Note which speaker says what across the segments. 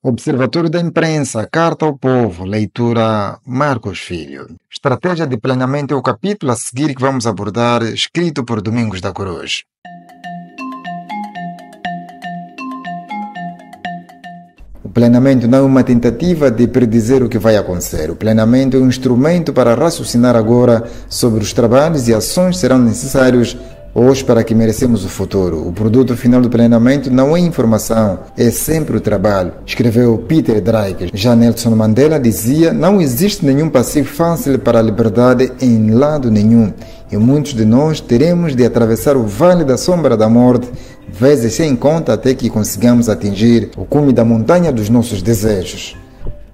Speaker 1: Observatório da Imprensa, Carta ao Povo, leitura Marcos Filho. Estratégia de planeamento é o capítulo a seguir que vamos abordar, escrito por Domingos da Cruz. O planeamento não é uma tentativa de predizer o que vai acontecer. O planeamento é um instrumento para raciocinar agora sobre os trabalhos e ações que serão necessários hoje para que merecemos o futuro. O produto final do planeamento não é informação, é sempre o trabalho, escreveu Peter Drucker. Já Nelson Mandela dizia: não existe nenhum passivo fácil para a liberdade em lado nenhum, e muitos de nós teremos de atravessar o vale da sombra da morte, vezes sem conta, até que consigamos atingir o cume da montanha dos nossos desejos.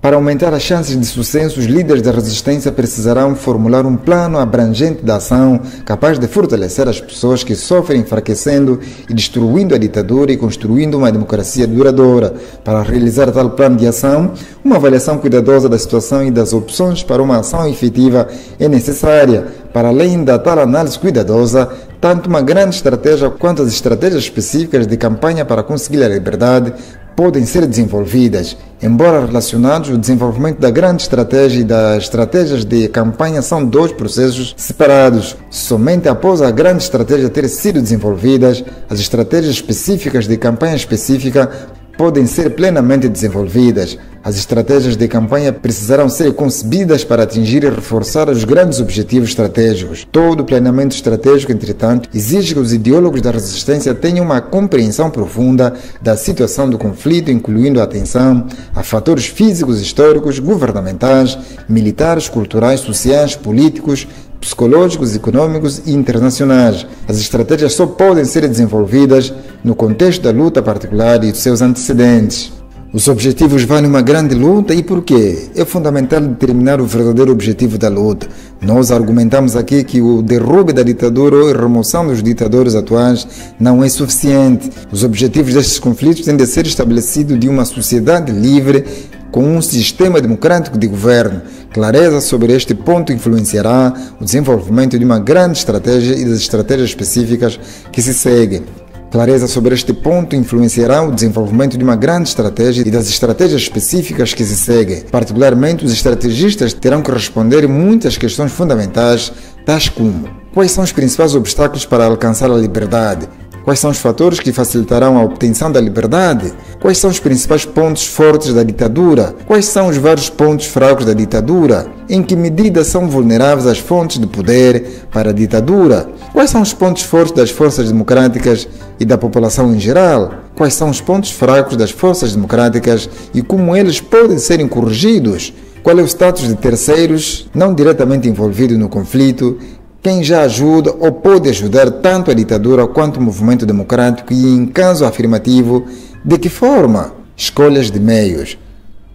Speaker 1: Para aumentar as chances de sucesso, os líderes da resistência precisarão formular um plano abrangente de ação capaz de fortalecer as pessoas que sofrem, enfraquecendo e destruindo a ditadura e construindo uma democracia duradoura. Para realizar tal plano de ação, uma avaliação cuidadosa da situação e das opções para uma ação efetiva é necessária. Para além da tal análise cuidadosa, tanto uma grande estratégia quanto as estratégias específicas de campanha para conseguir a liberdade podem ser desenvolvidas. Embora relacionados, o desenvolvimento da grande estratégia e das estratégias de campanha são dois processos separados. Somente após a grande estratégia ter sido desenvolvidas, as estratégias específicas de campanha específica podem ser plenamente desenvolvidas. As estratégias de campanha precisarão ser concebidas para atingir e reforçar os grandes objetivos estratégicos. Todo o planeamento estratégico, entretanto, exige que os ideólogos da resistência tenham uma compreensão profunda da situação do conflito, incluindo a atenção a fatores físicos, históricos, governamentais, militares, culturais, sociais, políticos, psicológicos, econômicos e internacionais. As estratégias só podem ser desenvolvidas no contexto da luta particular e dos seus antecedentes. Os objetivos valem uma grande luta e por quê? É fundamental determinar o verdadeiro objetivo da luta. Nós argumentamos aqui que o derrube da ditadura ou a remoção dos ditadores atuais não é suficiente. Os objetivos destes conflitos têm de ser estabelecidos de uma sociedade livre com um sistema democrático de governo. Clareza sobre este ponto influenciará o desenvolvimento de uma grande estratégia e das estratégias específicas que se seguem. Clareza sobre este ponto influenciará o desenvolvimento de uma grande estratégia e das estratégias específicas que se seguem. Particularmente, os estrategistas terão que responder muitas questões fundamentais, tais como: quais são os principais obstáculos para alcançar a liberdade? Quais são os fatores que facilitarão a obtenção da liberdade? Quais são os principais pontos fortes da ditadura? Quais são os vários pontos fracos da ditadura? Em que medida são vulneráveis as fontes de poder para a ditadura? Quais são os pontos fortes das forças democráticas e da população em geral? Quais são os pontos fracos das forças democráticas e como eles podem ser corrigidos? Qual é o status de terceiros não diretamente envolvidos no conflito? Quem já ajuda ou pode ajudar tanto a ditadura quanto o movimento democrático e, em caso afirmativo, de que forma? Escolhas de meios.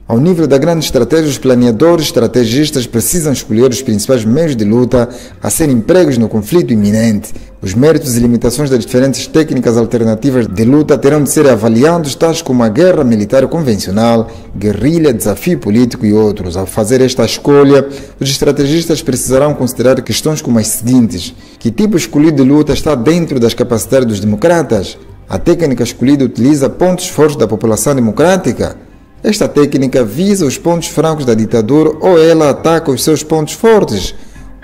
Speaker 1: Ao nível da grande estratégia, os planeadores estrategistas precisam escolher os principais meios de luta a serem empregos no conflito iminente. Os méritos e limitações das diferentes técnicas alternativas de luta terão de ser avaliados, tais como a guerra militar convencional, guerrilha, desafio político e outros. Ao fazer esta escolha, os estrategistas precisarão considerar questões como as seguintes: que tipo escolhido de luta está dentro das capacidades dos democratas? A técnica escolhida utiliza pontos fortes da população democrática? Esta técnica visa os pontos fracos da ditadura ou ela ataca os seus pontos fortes?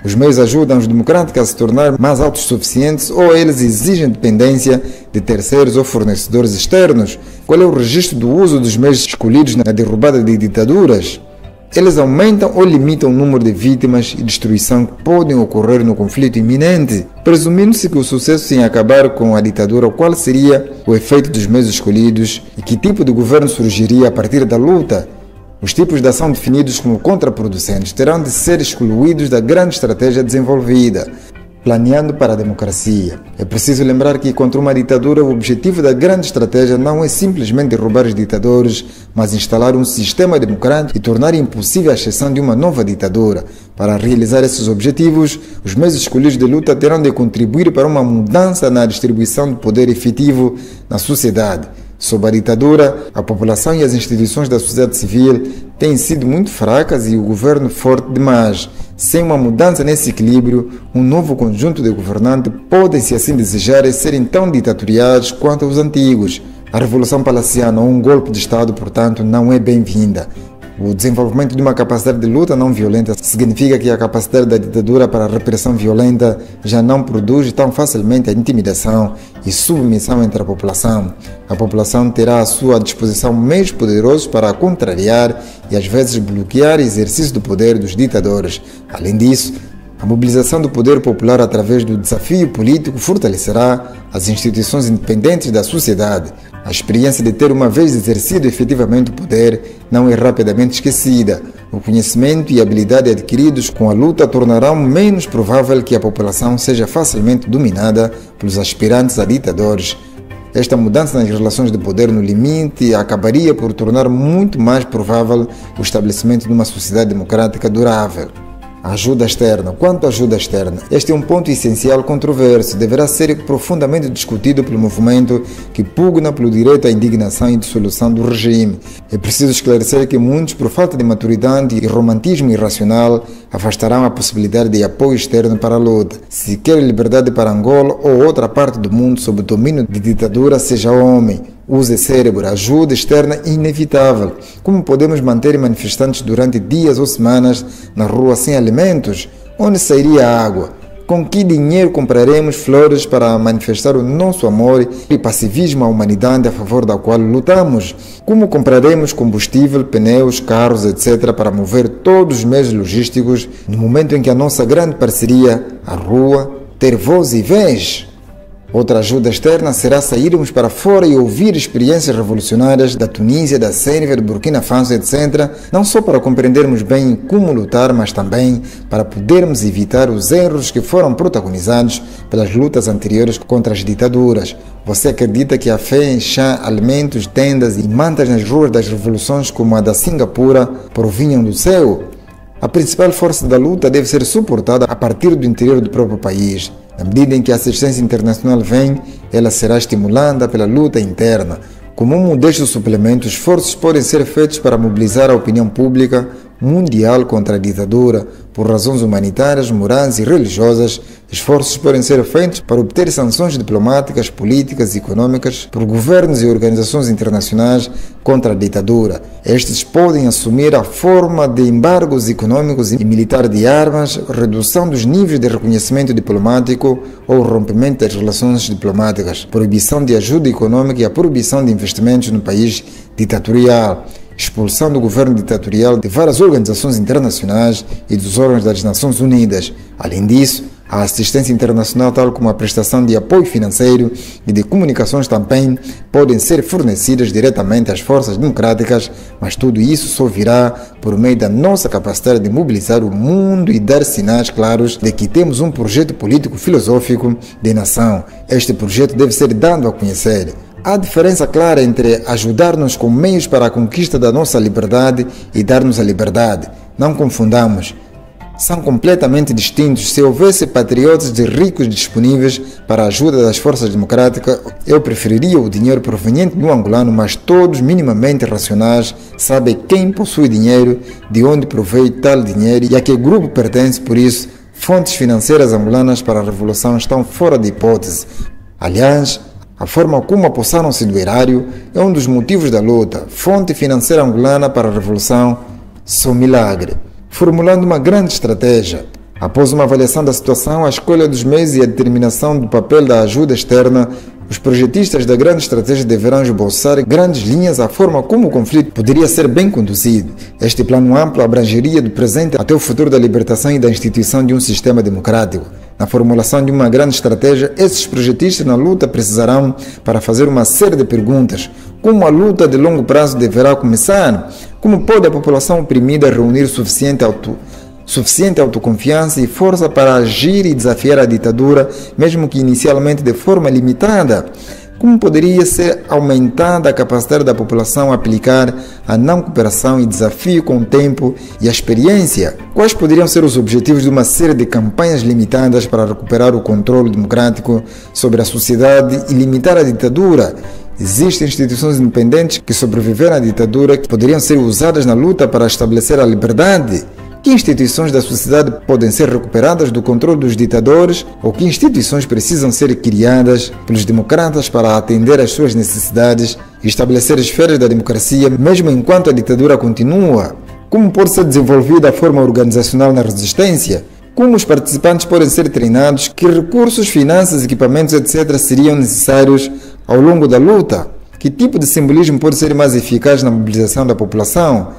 Speaker 1: Os meios ajudam os democráticos a se tornar mais autossuficientes ou eles exigem dependência de terceiros ou fornecedores externos? Qual é o registro do uso dos meios escolhidos na derrubada de ditaduras? Eles aumentam ou limitam o número de vítimas e destruição que podem ocorrer no conflito iminente? Presumindo-se que o sucesso em acabar com a ditadura, qual seria o efeito dos meios escolhidos e que tipo de governo surgiria a partir da luta? Os tipos de ação definidos como contraproducentes terão de ser excluídos da grande estratégia desenvolvida. Planeando para a democracia. É preciso lembrar que contra uma ditadura o objetivo da grande estratégia não é simplesmente derrubar os ditadores, mas instalar um sistema democrático e tornar impossível a ascensão de uma nova ditadura. Para realizar esses objetivos, os meios escolhidos de luta terão de contribuir para uma mudança na distribuição do poder efetivo na sociedade. Sob a ditadura, a população e as instituições da sociedade civil têm sido muito fracas e o governo forte demais. Sem uma mudança nesse equilíbrio, um novo conjunto de governantes podem, se assim desejarem, serem tão ditatoriais quanto os antigos. A revolução palaciana ou um golpe de Estado, portanto, não é bem-vinda. O desenvolvimento de uma capacidade de luta não violenta significa que a capacidade da ditadura para a repressão violenta já não produz tão facilmente a intimidação e submissão entre a população. A população terá à sua disposição meios poderosos para contrariar e às vezes bloquear o exercício do poder dos ditadores. Além disso, a mobilização do poder popular através do desafio político fortalecerá as instituições independentes da sociedade. A experiência de ter uma vez exercido efetivamente o poder não é rapidamente esquecida. O conhecimento e a habilidade adquiridos com a luta tornarão menos provável que a população seja facilmente dominada pelos aspirantes a ditadores. Esta mudança nas relações de poder no limite acabaria por tornar muito mais provável o estabelecimento de uma sociedade democrática durável. Ajuda externa. Quanto à ajuda externa, este é um ponto essencial controverso. Deverá ser profundamente discutido pelo movimento que pugna pelo direito à indignação e dissolução do regime. É preciso esclarecer que muitos, por falta de maturidade e romantismo irracional, afastarão a possibilidade de apoio externo para a luta. Se quer liberdade para Angola ou outra parte do mundo sob o domínio de ditadura, seja homem. Use cérebro, ajuda externa inevitável. Como podemos manter manifestantes durante dias ou semanas na rua sem alimentos? Onde sairia a água? Com que dinheiro compraremos flores para manifestar o nosso amor e passivismo à humanidade a favor da qual lutamos? Como compraremos combustível, pneus, carros, etc. para mover todos os meios logísticos no momento em que a nossa grande parceria, a rua, ter voz e vez? Outra ajuda externa será sairmos para fora e ouvir experiências revolucionárias da Tunísia, da Sérvia, do Burkina Faso, etc. Não só para compreendermos bem como lutar, mas também para podermos evitar os erros que foram protagonizados pelas lutas anteriores contra as ditaduras. Você acredita que a fé em chá, alimentos, tendas e mantas nas ruas das revoluções como a da Singapura provinham do céu? A principal força da luta deve ser suportada a partir do interior do próprio país. Na medida em que a assistência internacional vem, ela será estimulada pela luta interna. Como um modesto suplemento, esforços podem ser feitos para mobilizar a opinião pública mundial contra a ditadura, por razões humanitárias, morais e religiosas. Esforços podem ser feitos para obter sanções diplomáticas, políticas e econômicas por governos e organizações internacionais contra a ditadura. Estes podem assumir a forma de embargos econômicos e militares de armas, redução dos níveis de reconhecimento diplomático ou rompimento das relações diplomáticas, proibição de ajuda econômica e a proibição de investimentos no país ditatorial, expulsão do governo ditatorial de várias organizações internacionais e dos órgãos das Nações Unidas. Além disso, a assistência internacional, tal como a prestação de apoio financeiro e de comunicações também podem ser fornecidas diretamente às forças democráticas, mas tudo isso só virá por meio da nossa capacidade de mobilizar o mundo e dar sinais claros de que temos um projeto político-filosófico de nação. Este projeto deve ser dado a conhecer. Há diferença clara entre ajudar-nos com meios para a conquista da nossa liberdade e dar-nos a liberdade. Não confundamos. São completamente distintos. Se houvesse patriotas de ricos disponíveis para a ajuda das forças democráticas, eu preferiria o dinheiro proveniente do angolano, mas todos minimamente racionais sabem quem possui dinheiro, de onde provém tal dinheiro e a que grupo pertence. Por isso, fontes financeiras angolanas para a revolução estão fora de hipótese. Aliás, a forma como apossaram-se do erário é um dos motivos da luta. Fonte financeira angolana para a revolução, só milagre. Formulando uma grande estratégia. Após uma avaliação da situação, a escolha dos meios e a determinação do papel da ajuda externa, os projetistas da grande estratégia deverão esboçar grandes linhas a forma como o conflito poderia ser bem conduzido. Este plano amplo abrangeria do presente até o futuro da libertação e da instituição de um sistema democrático. Na formulação de uma grande estratégia, esses projetistas na luta precisarão para fazer uma série de perguntas. Como a luta de longo prazo deverá começar? Como pode a população oprimida reunir suficiente autoconfiança e força para agir e desafiar a ditadura, mesmo que inicialmente de forma limitada? Como poderia ser aumentada a capacidade da população a aplicar a não cooperação e desafio com o tempo e a experiência? Quais poderiam ser os objetivos de uma série de campanhas limitadas para recuperar o controle democrático sobre a sociedade e limitar a ditadura? Existem instituições independentes que sobreviveram à ditadura que poderiam ser usadas na luta para estabelecer a liberdade? Que instituições da sociedade podem ser recuperadas do controle dos ditadores ou que instituições precisam ser criadas pelos democratas para atender às suas necessidades e estabelecer esferas da democracia mesmo enquanto a ditadura continua? Como pode ser desenvolvida a forma organizacional na resistência? Como os participantes podem ser treinados? Que recursos, finanças, equipamentos, etc. seriam necessários ao longo da luta? Que tipo de simbolismo pode ser mais eficaz na mobilização da população?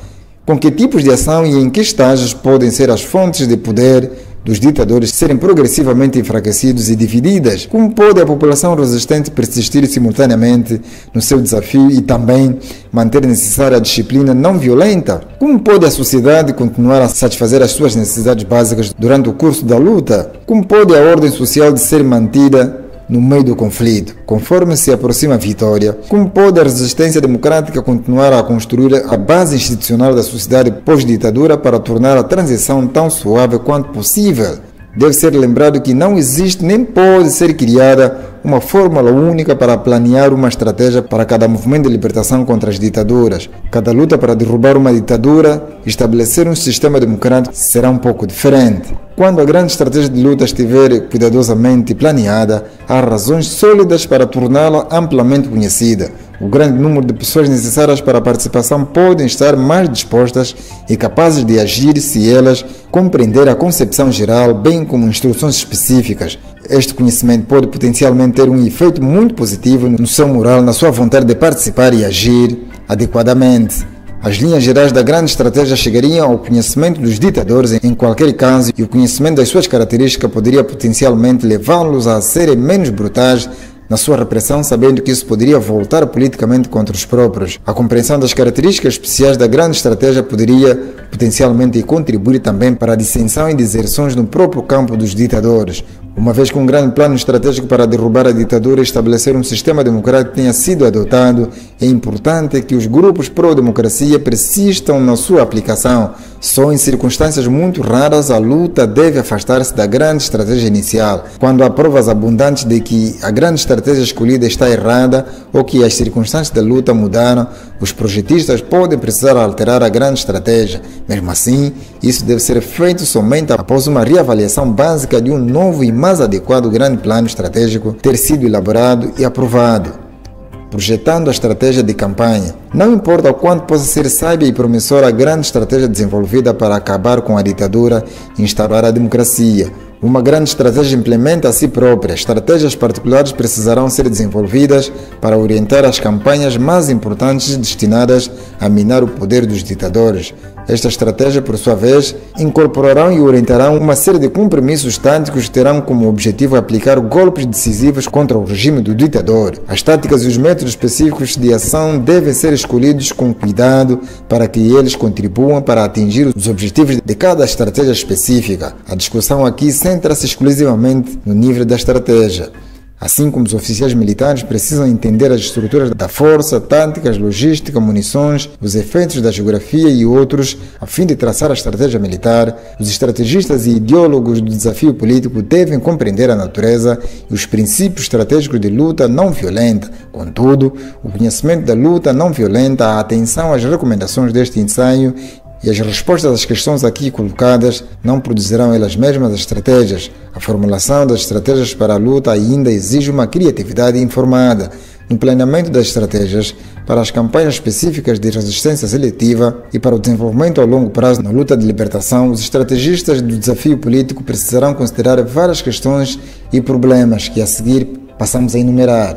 Speaker 1: Com que tipos de ação e em que estágios podem ser as fontes de poder dos ditadores serem progressivamente enfraquecidos e divididas? Como pode a população resistente persistir simultaneamente no seu desafio e também manter necessária a disciplina não violenta? Como pode a sociedade continuar a satisfazer as suas necessidades básicas durante o curso da luta? Como pode a ordem social de ser mantida no meio do conflito, conforme se aproxima a vitória? Como pode a resistência democrática continuar a construir a base institucional da sociedade pós-ditadura para tornar a transição tão suave quanto possível? Deve ser lembrado que não existe nem pode ser criada uma fórmula única para planear uma estratégia para cada movimento de libertação contra as ditaduras. Cada luta para derrubar uma ditadura e estabelecer um sistema democrático será um pouco diferente. Quando a grande estratégia de luta estiver cuidadosamente planeada, há razões sólidas para torná-la amplamente conhecida. O grande número de pessoas necessárias para a participação podem estar mais dispostas e capazes de agir se elas compreenderem a concepção geral, bem como instruções específicas. Este conhecimento pode potencialmente ter um efeito muito positivo no seu moral, na sua vontade de participar e agir adequadamente. As linhas gerais da grande estratégia chegariam ao conhecimento dos ditadores em qualquer caso e o conhecimento das suas características poderia potencialmente levá-los a serem menos brutais na sua repressão, sabendo que isso poderia voltar politicamente contra os próprios. A compreensão das características especiais da grande estratégia poderia potencialmente contribuir também para a dissensão e deserções no próprio campo dos ditadores. Uma vez que um grande plano estratégico para derrubar a ditadura e estabelecer um sistema democrático tenha sido adotado, é importante que os grupos pró-democracia persistam na sua aplicação. Só em circunstâncias muito raras a luta deve afastar-se da grande estratégia inicial. Quando há provas abundantes de que a grande estratégia escolhida está errada ou que as circunstâncias da luta mudaram, os projetistas podem precisar alterar a grande estratégia. Mesmo assim, isso deve ser feito somente após uma reavaliação básica de um novo e mais adequado grande plano estratégico ter sido elaborado e aprovado, projetando a estratégia de campanha. Não importa o quanto possa ser sábia e promissora a grande estratégia desenvolvida para acabar com a ditadura e instaurar a democracia, uma grande estratégia implementa a si própria. Estratégias particulares precisarão ser desenvolvidas para orientar as campanhas mais importantes destinadas a minar o poder dos ditadores. Esta estratégia, por sua vez, incorporarão e orientarão uma série de compromissos táticos que terão como objetivo aplicar golpes decisivos contra o regime do ditador. As táticas e os métodos específicos de ação devem ser escolhidos com cuidado para que eles contribuam para atingir os objetivos de cada estratégia específica. A discussão aqui centra-se exclusivamente no nível da estratégia. Assim como os oficiais militares precisam entender as estruturas da força, táticas, logística, munições, os efeitos da geografia e outros, a fim de traçar a estratégia militar, os estrategistas e ideólogos do desafio político devem compreender a natureza e os princípios estratégicos de luta não violenta. Contudo, o conhecimento da luta não violenta, a atenção às recomendações deste ensaio e as respostas às questões aqui colocadas não produzirão elas mesmas as estratégias. A formulação das estratégias para a luta ainda exige uma criatividade informada. No planeamento das estratégias para as campanhas específicas de resistência seletiva e para o desenvolvimento ao longo prazo na luta de libertação, os estrategistas do desafio político precisarão considerar várias questões e problemas que a seguir passamos a enumerar.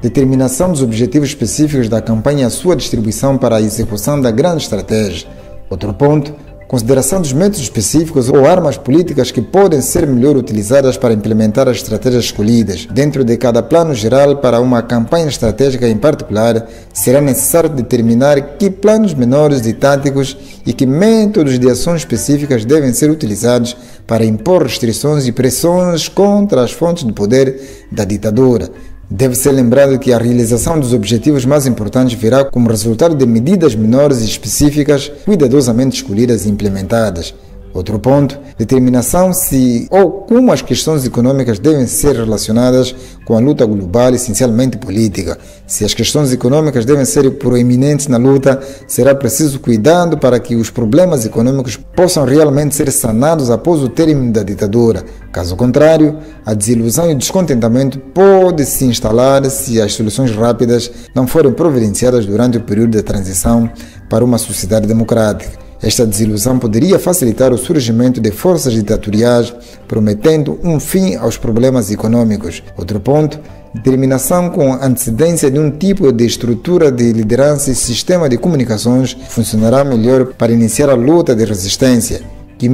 Speaker 1: Determinação dos objetivos específicos da campanha e a sua distribuição para a execução da grande estratégia. Outro ponto, consideração dos métodos específicos ou armas políticas que podem ser melhor utilizadas para implementar as estratégias escolhidas. Dentro de cada plano geral para uma campanha estratégica em particular, será necessário determinar que planos menores e táticos e que métodos de ação específicas devem ser utilizados para impor restrições e pressões contra as fontes de poder da ditadura. Deve ser lembrado que a realização dos objetivos mais importantes virá como resultado de medidas menores e específicas, cuidadosamente escolhidas e implementadas. Outro ponto, determinação se ou como as questões econômicas devem ser relacionadas com a luta global, essencialmente política. Se as questões econômicas devem ser proeminentes na luta, será preciso cuidado para que os problemas econômicos possam realmente ser sanados após o término da ditadura. Caso contrário, a desilusão e o descontentamento pode se instalar se as soluções rápidas não forem providenciadas durante o período de transição para uma sociedade democrática. Esta desilusão poderia facilitar o surgimento de forças ditatoriais, prometendo um fim aos problemas econômicos. Outro ponto, determinação com antecedência de um tipo de estrutura de liderança e sistema de comunicações funcionará melhor para iniciar a luta de resistência, que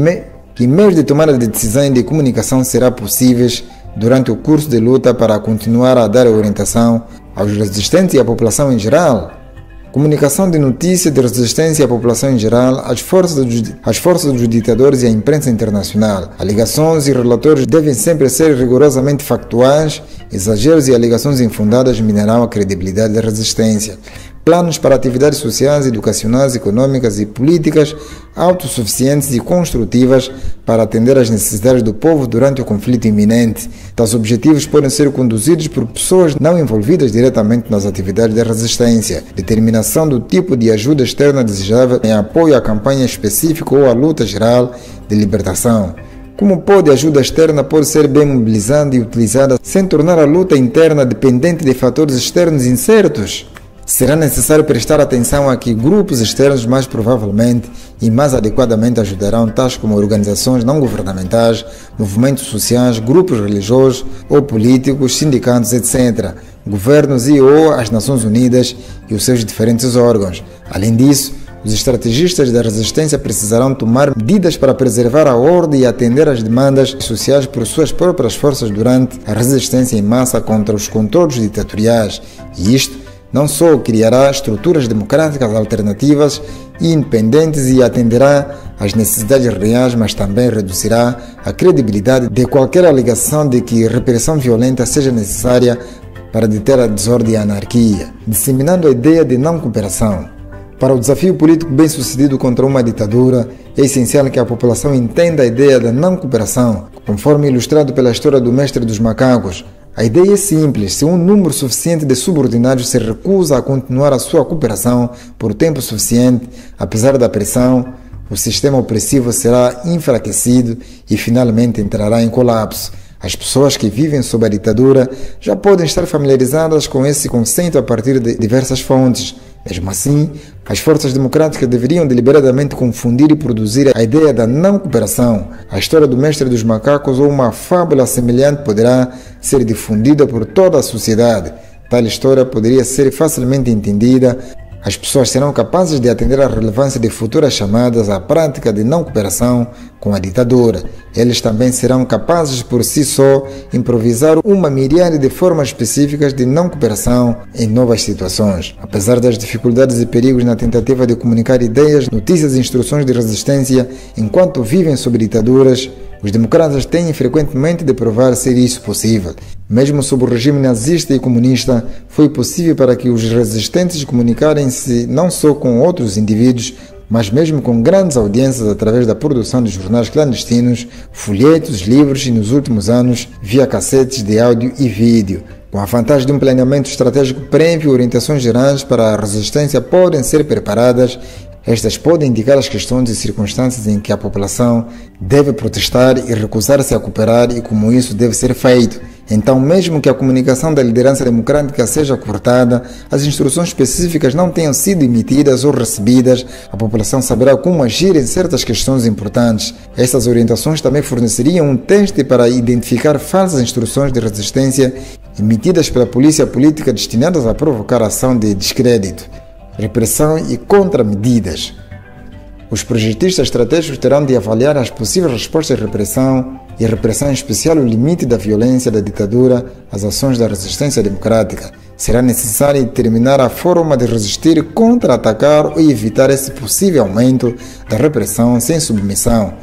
Speaker 1: meios de tomada de decisão e de comunicação será possíveis durante o curso de luta para continuar a dar orientação aos resistentes e à população em geral. Comunicação de notícia de resistência à população em geral, às forças dos ditadores e à imprensa internacional. Alegações e relatórios devem sempre ser rigorosamente factuais. Exageros e alegações infundadas minarão a credibilidade da resistência. Planos para atividades sociais, educacionais, econômicas e políticas autossuficientes e construtivas para atender às necessidades do povo durante o conflito iminente. Tais objetivos podem ser conduzidos por pessoas não envolvidas diretamente nas atividades da resistência. Determinação do tipo de ajuda externa desejável em apoio à campanha específica ou à luta geral de libertação. Como a ajuda externa pode ser bem mobilizada e utilizada sem tornar a luta interna dependente de fatores externos incertos? Será necessário prestar atenção a que grupos externos mais provavelmente e mais adequadamente ajudarão, tais como organizações não governamentais, movimentos sociais, grupos religiosos ou políticos, sindicatos, etc., governos ou as Nações Unidas e os seus diferentes órgãos. Além disso, os estrategistas da resistência precisarão tomar medidas para preservar a ordem e atender às demandas sociais por suas próprias forças durante a resistência em massa contra os controles ditatoriais, e isto não só criará estruturas democráticas alternativas e independentes e atenderá às necessidades reais, mas também reduzirá a credibilidade de qualquer alegação de que repressão violenta seja necessária para deter a desordem e a anarquia, disseminando a ideia de não cooperação. Para o desafio político bem-sucedido contra uma ditadura, é essencial que a população entenda a ideia da não cooperação, conforme ilustrado pela história do mestre dos macacos. A ideia é simples: se um número suficiente de subordinados se recusa a continuar a sua cooperação por tempo suficiente, apesar da pressão, o sistema opressivo será enfraquecido e finalmente entrará em colapso. As pessoas que vivem sob a ditadura já podem estar familiarizadas com esse conceito a partir de diversas fontes. Mesmo assim, as forças democráticas deveriam deliberadamente confundir e produzir a ideia da não cooperação. A história do mestre dos macacos ou uma fábula semelhante poderá ser difundida por toda a sociedade. Tal história poderia ser facilmente entendida. As pessoas serão capazes de atender à relevância de futuras chamadas à prática de não cooperação com a ditadura. Eles também serão capazes por si só improvisar uma miríade de formas específicas de não cooperação em novas situações. Apesar das dificuldades e perigos na tentativa de comunicar ideias, notícias e instruções de resistência enquanto vivem sob ditaduras, os democratas têm frequentemente de provar ser isso possível. Mesmo sob o regime nazista e comunista, foi possível para que os resistentes comunicarem-se não só com outros indivíduos, mas mesmo com grandes audiências através da produção de jornais clandestinos, folhetos, livros e, nos últimos anos, via cassetes de áudio e vídeo. Com a vantagem de um planeamento estratégico prévio, orientações gerais para a resistência podem ser preparadas. Estas podem indicar as questões e circunstâncias em que a população deve protestar e recusar-se a cooperar e como isso deve ser feito. Então, mesmo que a comunicação da liderança democrática seja cortada, as instruções específicas não tenham sido emitidas ou recebidas, a população saberá como agir em certas questões importantes. Estas orientações também forneceriam um teste para identificar falsas instruções de resistência emitidas pela polícia política destinadas a provocar ação de descrédito, repressão e contramedidas. Os projetistas estratégicos terão de avaliar as possíveis respostas de repressão e repressão, em especial o limite da violência da ditadura às ações da resistência democrática. Será necessário determinar a forma de resistir, contra-atacar ou evitar esse possível aumento da repressão sem submissão.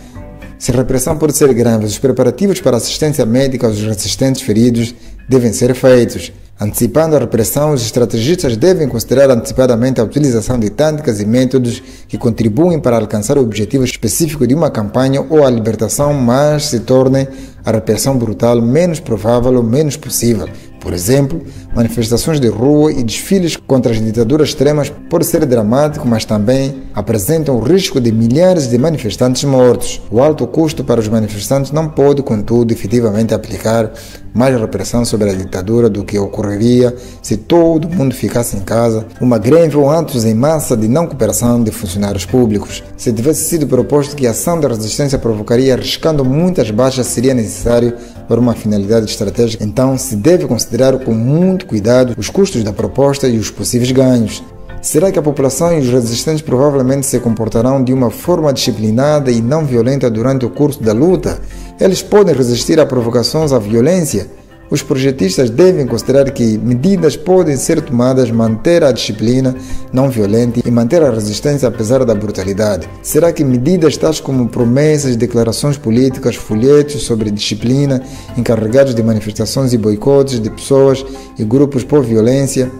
Speaker 1: Se a repressão pode ser grave, os preparativos para assistência médica aos resistentes feridos devem ser feitos. Antecipando a repressão, os estrategistas devem considerar antecipadamente a utilização de táticas e métodos que contribuem para alcançar o objetivo específico de uma campanha ou a libertação, mas se tornem a repressão brutal menos provável ou menos possível. Por exemplo, manifestações de rua e desfiles contra as ditaduras extremas pode ser dramático, mas também apresentam o risco de milhares de manifestantes mortos. O alto custo para os manifestantes não pode, contudo, efetivamente aplicar mais repressão sobre a ditadura do que ocorreria se todo mundo ficasse em casa, uma greve ou atos em massa de não cooperação de funcionários públicos. Se tivesse sido proposto que a ação de resistência provocaria arriscando muitas baixas, seria necessário para uma finalidade estratégica, então se deve considerar com muito cuidado os custos da proposta e os possíveis ganhos. Será que a população e os resistentes provavelmente se comportarão de uma forma disciplinada e não violenta durante o curso da luta? Eles podem resistir a provocações à violência? Os projetistas devem considerar que medidas podem ser tomadas, manter a disciplina não violenta e manter a resistência apesar da brutalidade. Será que medidas tais como promessas, declarações políticas, folhetos sobre disciplina, encarregados de manifestações e boicotes de pessoas e grupos por violência,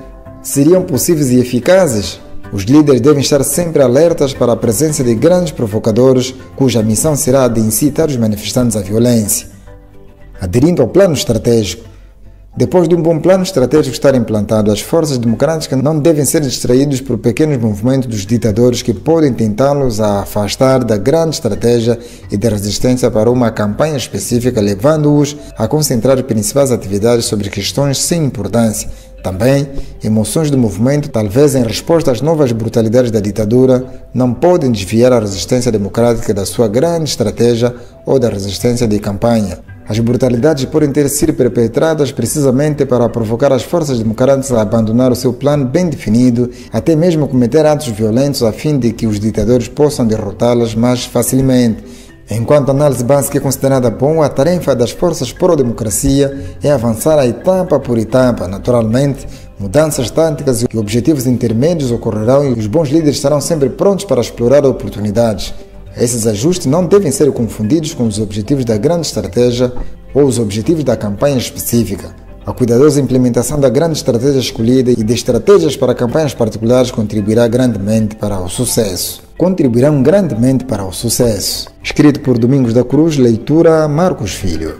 Speaker 1: seriam possíveis e eficazes? Os líderes devem estar sempre alertas para a presença de grandes provocadores, cuja missão será a de incitar os manifestantes à violência. Aderindo ao plano estratégico. Depois de um bom plano estratégico estar implantado, as forças democráticas não devem ser distraídas por pequenos movimentos dos ditadores que podem tentá-los a afastar da grande estratégia e da resistência para uma campanha específica, levando-os a concentrar principais atividades sobre questões sem importância. Também, emoções do movimento, talvez em resposta às novas brutalidades da ditadura, não podem desviar a resistência democrática da sua grande estratégia ou da resistência de campanha. As brutalidades podem ter sido perpetradas precisamente para provocar as forças democráticas a abandonar o seu plano bem definido, até mesmo cometer atos violentos a fim de que os ditadores possam derrotá-las mais facilmente. Enquanto a análise básica é considerada boa, a tarefa das forças pró-democracia é avançar etapa por etapa. Naturalmente, mudanças táticas e objetivos intermédios ocorrerão e os bons líderes estarão sempre prontos para explorar oportunidades. Esses ajustes não devem ser confundidos com os objetivos da grande estratégia ou os objetivos da campanha específica. A cuidadosa implementação da grande estratégia escolhida e de estratégias para campanhas particulares contribuirão grandemente para o sucesso. Escrito por Domingos da Cruz, leitura Marcos Filho.